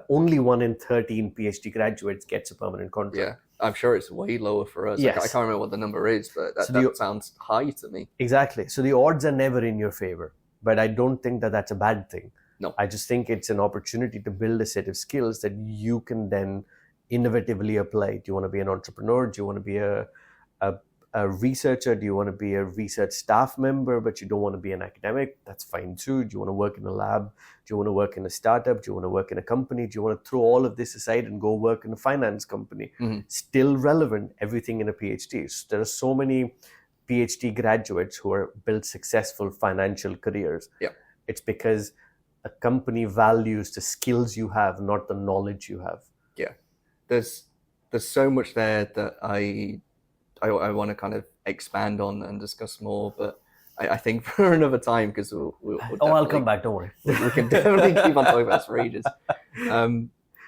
only 1 in 13 PhD graduates gets a permanent contract. Yeah, I'm sure it's way lower for us. Yes. I can't remember what the number is, but that sounds high to me. Exactly. So the odds are never in your favor, but I don't think that that's a bad thing. No. I just think it's an opportunity to build a set of skills that you can then innovatively apply. Do you want to be an entrepreneur? Do you want to be a researcher? Do you want to be a research staff member, but you don't want to be an academic? That's fine too. Do you want to work in a lab? Do you want to work in a startup? Do you want to work in a company? Do you want to throw all of this aside and go work in a finance company? Mm-hmm. Still relevant, everything in a PhD. So there are so many PhD graduates who are built successful financial careers. Yeah. It's because a company values the skills you have, not the knowledge you have. Yeah. There's so much there that I want to kind of expand on and discuss more, but I think for another time, because we'll I'll come back, don't worry. We can definitely keep on talking about this for ages.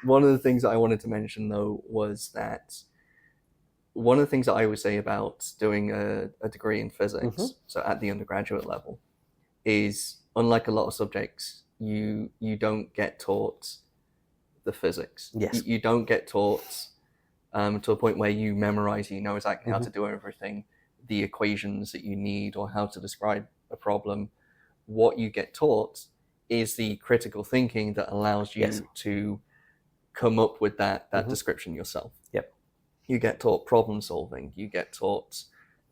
One of the things that I wanted to mention, though, was that one of the things that I would say about doing a degree in physics, so at the undergraduate level, is unlike a lot of subjects, you don't get taught the physics. Yes. You don't get taught to a point where you memorize, you know exactly how to do everything, the equations that you need, or how to describe a problem. What you get taught is the critical thinking that allows you to come up with that description yourself. Yep. You get taught problem solving. You get taught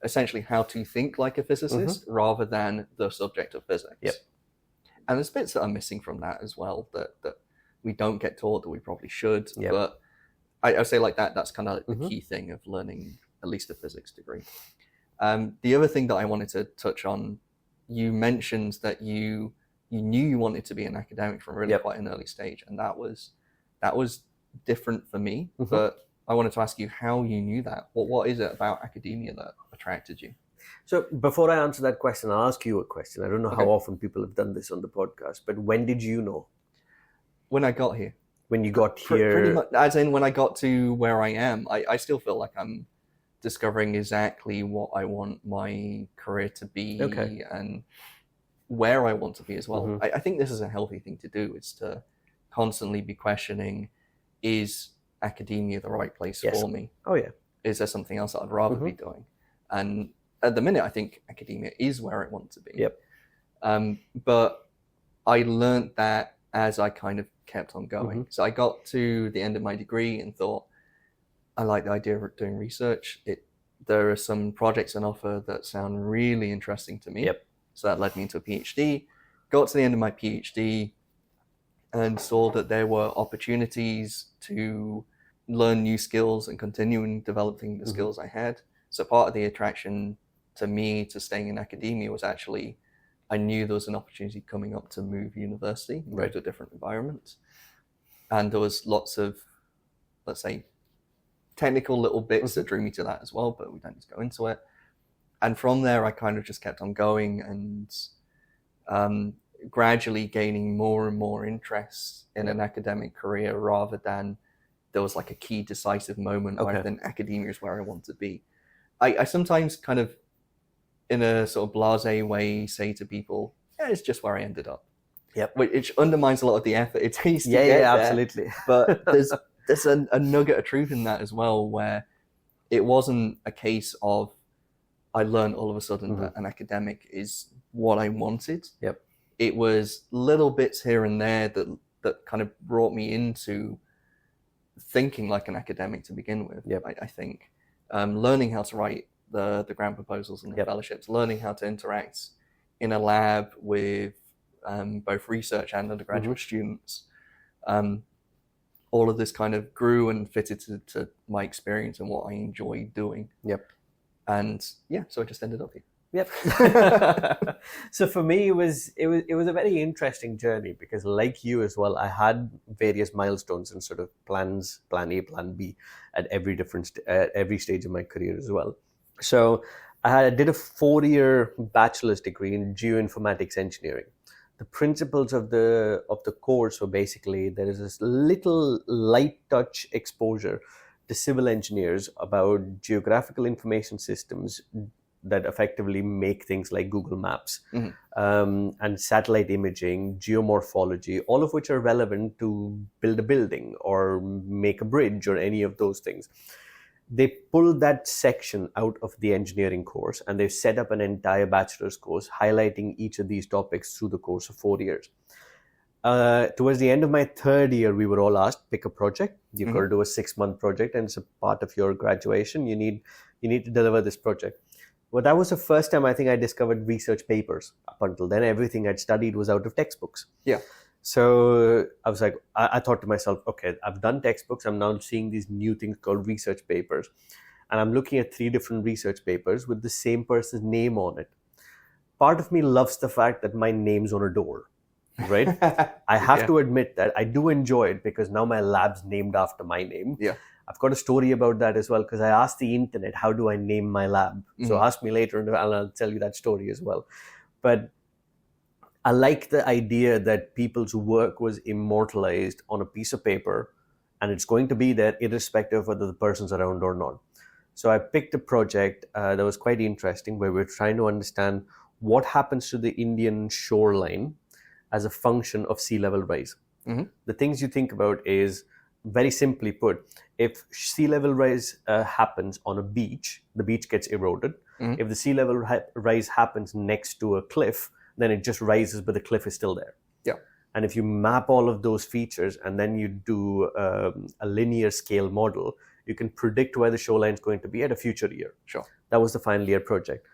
essentially how to think like a physicist rather than the subject of physics. Yep. And there's bits that are missing from that as well that we don't get taught that we probably should. Yep. But I say like that's kind of the key thing of learning at least a physics degree. The other thing that I wanted to touch on, you mentioned that you knew you wanted to be an academic from really quite an early stage, and that was different for me. But I wanted to ask you how you knew that. What is it about academia that attracted you? So before I answer that question, I'll ask you a question. I don't know how often people have done this on the podcast, but when did you know? When I got here. When you got here? Pretty much, as in when I got to where I am. I still feel like I'm discovering exactly what I want my career to be and where I want to be as well. I think this is a healthy thing to do, is to constantly be questioning, is academia the right place for me? Oh yeah. Is there something else that I'd rather be doing? And at the minute, I think academia is where I want to be. Yep. But I learned that as I kind of kept on going. So I got to the end of my degree and thought, I like the idea of doing research. There are some projects on offer that sound really interesting to me. Yep. So that led me into a PhD. Got to the end of my PhD and saw that there were opportunities to learn new skills and continuing developing the skills I had. So part of the attraction to me to staying in academia was actually, I knew there was an opportunity coming up to move university, go to a different environment. And there was lots of, let's say, technical little bits that drew me to that as well, but we don't need to go into it. And from there, I kind of just kept on going and gradually gaining more and more interest in an academic career, rather than there was like a key decisive moment where then academia is where I want to be. I sometimes kind of, in a sort of blasé way, say to people, it's just where I ended up. Yep. Which undermines a lot of the effort it takes to get there. Absolutely. But there's a nugget of truth in that as well, where it wasn't a case of I learned all of a sudden that an academic is what I wanted. Yep. It was little bits here and there that kind of brought me into thinking like an academic to begin with. Yep. I think learning how to write the grant proposals and the fellowships, learning how to interact in a lab with both research and undergraduate students. All of this kind of grew and fitted to my experience and what I enjoy doing. Yep. And so I just ended up here. Yep. So for me, it was a very interesting journey, because like you as well, I had various milestones and sort of plans, plan A, plan B, at every stage of my career as well. So I did a 4-year bachelor's degree in geoinformatics engineering. The principles of the course were basically there is this little light touch exposure to civil engineers about geographical information systems that effectively make things like Google Maps, and satellite imaging, geomorphology, all of which are relevant to build a building or make a bridge or any of those things. They pulled that section out of the engineering course and they've set up an entire bachelor's course highlighting each of these topics through the course of 4 years. Towards the end of my third year, we were all asked, pick a project. You've got to do a 6-month project and it's a part of your graduation. You need to deliver this project. Well, that was the first time I think I discovered research papers. Up until then, everything I'd studied was out of textbooks. Yeah. So I was like, I thought to myself, okay, I've done textbooks. I'm now seeing these new things called research papers. And I'm looking at 3 different research papers with the same person's name on it. Part of me loves the fact that my name's on a door, right? I have to admit that I do enjoy it because now my lab's named after my name. Yeah. I've got a story about that as well because I asked the internet, how do I name my lab? So ask me later and I'll tell you that story as well. But I like the idea that people's work was immortalized on a piece of paper and it's going to be there irrespective of whether the person's around or not. So I picked a project that was quite interesting where we're trying to understand what happens to the Indian shoreline as a function of sea level rise. The things you think about is, very simply put, if sea level rise happens on a beach, the beach gets eroded. If the sea level rise happens next to a cliff, then it just rises, but the cliff is still there. Yeah. And if you map all of those features and then you do a linear scale model, you can predict where the shoreline is going to be at a future year. Sure. That was the final year project.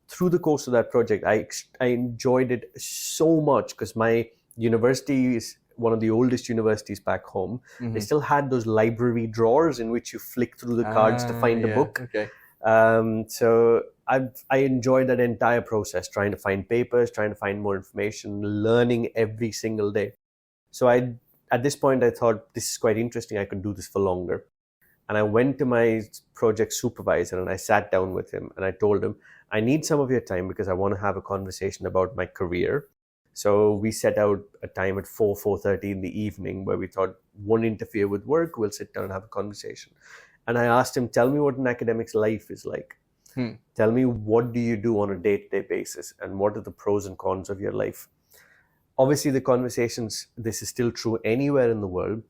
Through the course of that project, I enjoyed it so much because my university is one of the oldest universities back home. They still had those library drawers in which you flick through the cards to find a book. Okay. So I enjoyed that entire process, trying to find papers, trying to find more information, learning every single day. So at this point, I thought this is quite interesting. I could do this for longer. And I went to my project supervisor and I sat down with him and I told him, I need some of your time because I want to have a conversation about my career. So we set out a time at 4:30 in the evening where we thought won't interfere with work. We'll sit down and have a conversation. And I asked him, tell me what an academic's life is like. Tell me, what do you do on a day-to-day basis? And what are the pros and cons of your life? Obviously, the conversations, this is still true anywhere in the world,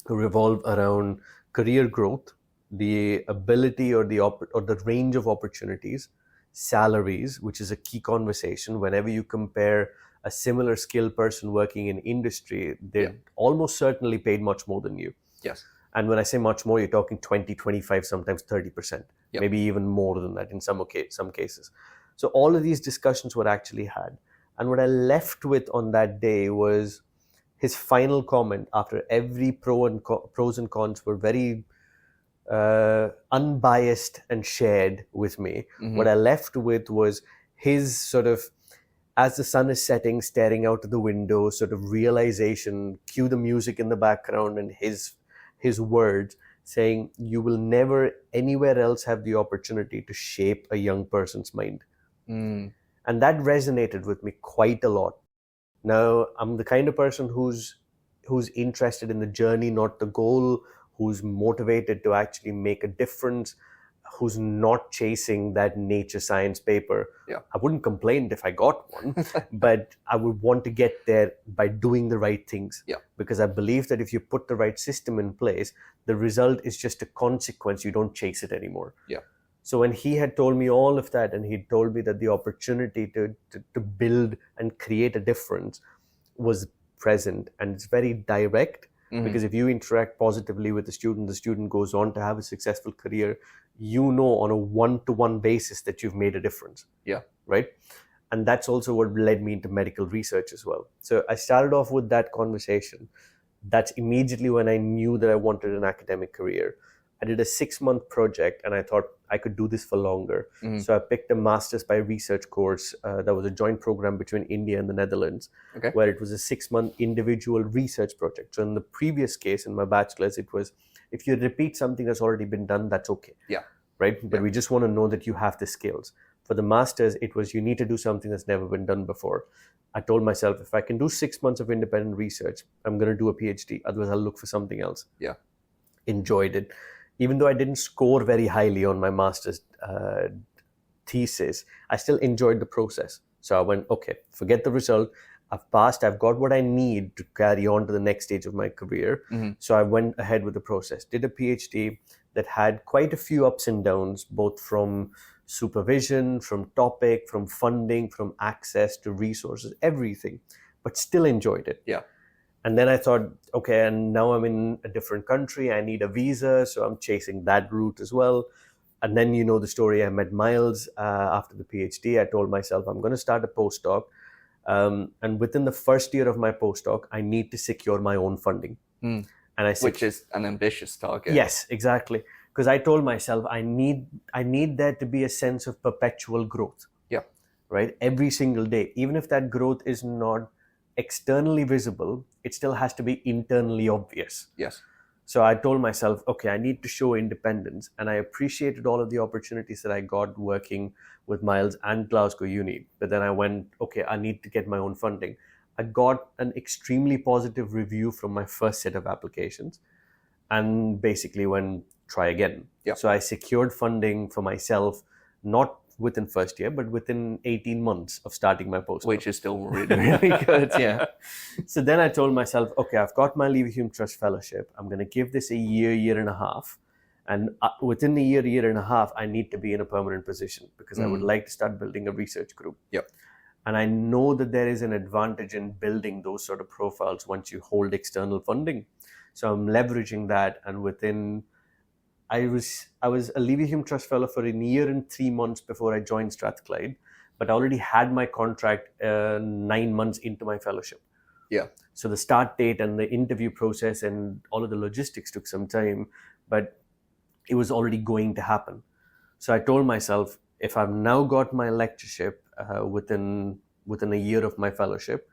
revolve around career growth, the ability or the range of opportunities, salaries, which is a key conversation. Whenever you compare a similar skilled person working in industry, they're almost certainly paid much more than you. Yes. And when I say much more, you're talking 20, 25, sometimes 30%, maybe even more than that in some cases. So all of these discussions were actually had. And what I left with on that day was his final comment after every pros and cons were very unbiased and shared with me. What I left with was his sort of, as the sun is setting, staring out of the window, sort of realization, cue the music in the background and his words saying, you will never anywhere else have the opportunity to shape a young person's mind. And that resonated with me quite a lot. Now, I'm the kind of person who's interested in the journey, not the goal, who's motivated to actually make a difference, who's not chasing that nature science paper. I wouldn't complain if I got one, but I would want to get there by doing the right things. Because I believe that if you put the right system in place, the result is just a consequence. You don't chase it anymore. So when he had told me all of that, and he told me that the opportunity to build and create a difference was present, and it's very direct, because if you interact positively with the student goes on to have a successful career, you know on a one-to-one basis that you've made a difference. Right? And that's also what led me into medical research as well. So I started off with that conversation. That's immediately when I knew that I wanted an academic career. I did a 6-month project and I thought I could do this for longer. So I picked a master's by research course that was a joint program between India and the Netherlands, where it was a 6-month individual research project. So in the previous case, in my bachelor's, it was, if you repeat something that's already been done, that's okay. Right? But we just want to know that you have the skills. For the masters, it was you need to do something that's never been done before. I told myself, if I can do 6 months of independent research, I'm going to do a PhD. Otherwise, I'll look for something else. Yeah. Enjoyed it. Even though I didn't score very highly on my master's thesis, I still enjoyed the process. So I went, okay, forget the result. I've passed. I've got what I need to carry on to the next stage of my career. So I went ahead with the process. Did a PhD that had quite a few ups and downs, both from supervision, from topic, from funding, from access to resources, everything, but still enjoyed it. Yeah. And then I thought, okay, and now I'm in a different country. I need a visa, so I'm chasing that route as well. And then you know the story. I met Miles after the PhD. I told myself, I'm going to start a postdoc. And within the first year of my postdoc, I need to secure my own funding. And which is an ambitious target. Yes, exactly. Because I told myself, I need there to be a sense of perpetual growth. Yeah. Right? Every single day. Even if that growth is not externally visible, it still has to be internally obvious. Yes. So I told myself, okay, I need to show independence. And I appreciated all of the opportunities that I got working with Miles and Glasgow Uni. But then I went, okay, I need to get my own funding. I got an extremely positive review from my first set of applications and basically went, try again. Yeah. So I secured funding for myself, not within first year, but within 18 months of starting my postdoc. Which is still really, really good, yeah. So then I told myself, okay, I've got my Leverhulme Trust Fellowship. I'm going to give this a year and a half. And within the year and a half, I need to be in a permanent position because I would like to start building a research group. Yep. And I know that there is an advantage in building those sort of profiles once you hold external funding. So I'm leveraging that. And within, I was a Leverhulme Trust Fellow for a year and 3 months before I joined Strathclyde, but I already had my contract 9 months into my fellowship. Yeah. So the start date and the interview process and all of the logistics took some time, but it was already going to happen. So I told myself, if I've now got my lectureship within a year of my fellowship,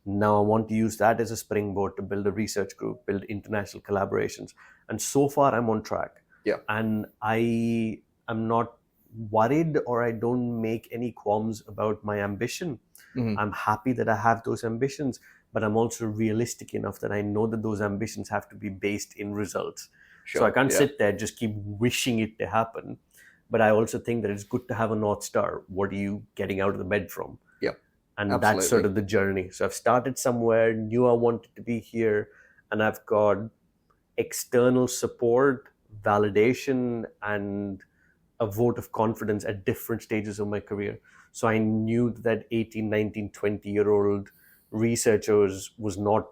now I want to use that as a springboard to build a research group, build international collaborations. And so far I'm on track. Yeah. And I am not worried or I don't make any qualms about my ambition. I'm happy that I have those ambitions, but I'm also realistic enough that I know that those ambitions have to be based in results. Sure. So I can't sit there, just keep wishing it to happen. But I also think that it's good to have a North Star. What are you getting out of the bed from? Yep. And Absolutely. That's sort of the journey. So I've started somewhere, knew I wanted to be here, and I've got external support, validation, and a vote of confidence at different stages of my career. So I knew that 18, 19, 20-year-old researchers was not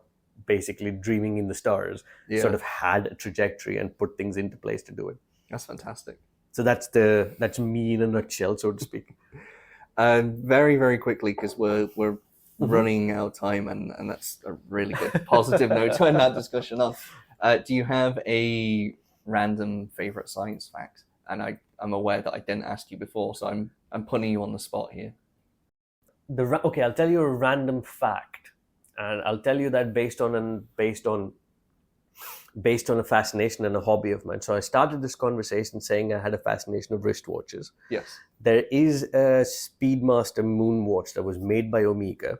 basically dreaming in the stars, sort of had a trajectory and put things into place to do it. That's fantastic. So that's me in a nutshell, so to speak. Very, very quickly, because we're running out of time, and that's a really good positive note to end that discussion on. Do you have a random favorite science fact? And I'm aware that I didn't ask you before, so I'm putting you on the spot here. Okay, I'll tell you a random fact, and I'll tell you that based on a fascination and a hobby of mine. So I started this conversation saying I had a fascination of wristwatches. Yes. There is a Speedmaster moon watch that was made by Omega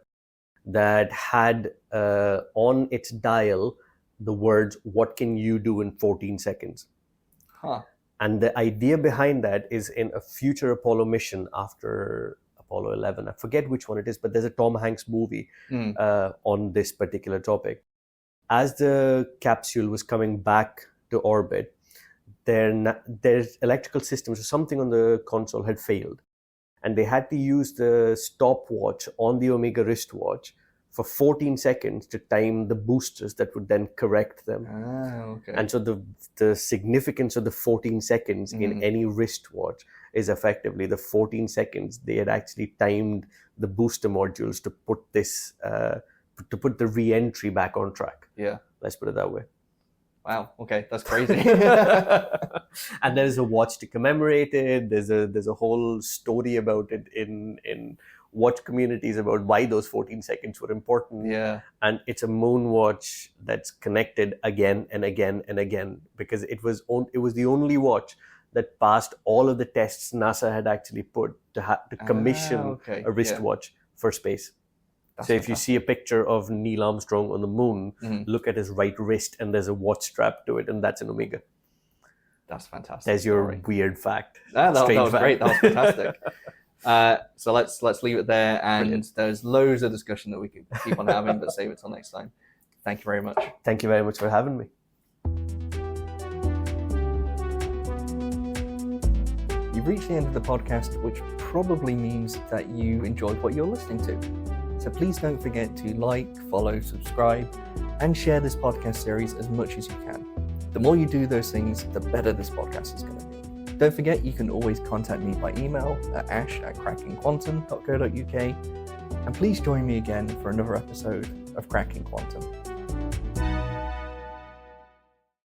that had on its dial the words, "What can you do in 14 seconds?" Huh. And the idea behind that is in a future Apollo mission after Apollo 11. I forget which one it is, but there's a Tom Hanks movie on this particular topic. As the capsule was coming back to orbit, their electrical systems or something on the console had failed. And they had to use the stopwatch on the Omega wristwatch for 14 seconds to time the boosters that would then correct them. Okay. And so the significance of the 14 seconds in any wristwatch is effectively the 14 seconds they had actually timed the booster modules to put this to put the re-entry back on track. Yeah. Let's put it that way. Wow. Okay, that's crazy. And there's a watch to commemorate it. There's a whole story about it in watch communities about why those 14 seconds were important. Yeah. And it's a moon watch that's connected again and again and again because it was the only watch that passed all of the tests NASA had actually put to commission okay. a wristwatch for space. That's So if you see a picture of Neil Armstrong on the moon, look at his right wrist and there's a watch strap to it, and that's an Omega. That's fantastic. There's your weird fact. That was Strange fact. great. That was fantastic. So let's leave it there. And Brilliant. There's loads of discussion that we could keep on having, but save it till next time. Thank you very much. Thank you very much for having me. You've reached the end of the podcast, which probably means that you enjoyed what you're listening to. So please don't forget to like, follow, subscribe, and share this podcast series as much as you can. The more you do those things, the better this podcast is going to be. Don't forget, you can always contact me by email at ash@crackingquantum.co.uk. And please join me again for another episode of Cracking Quantum.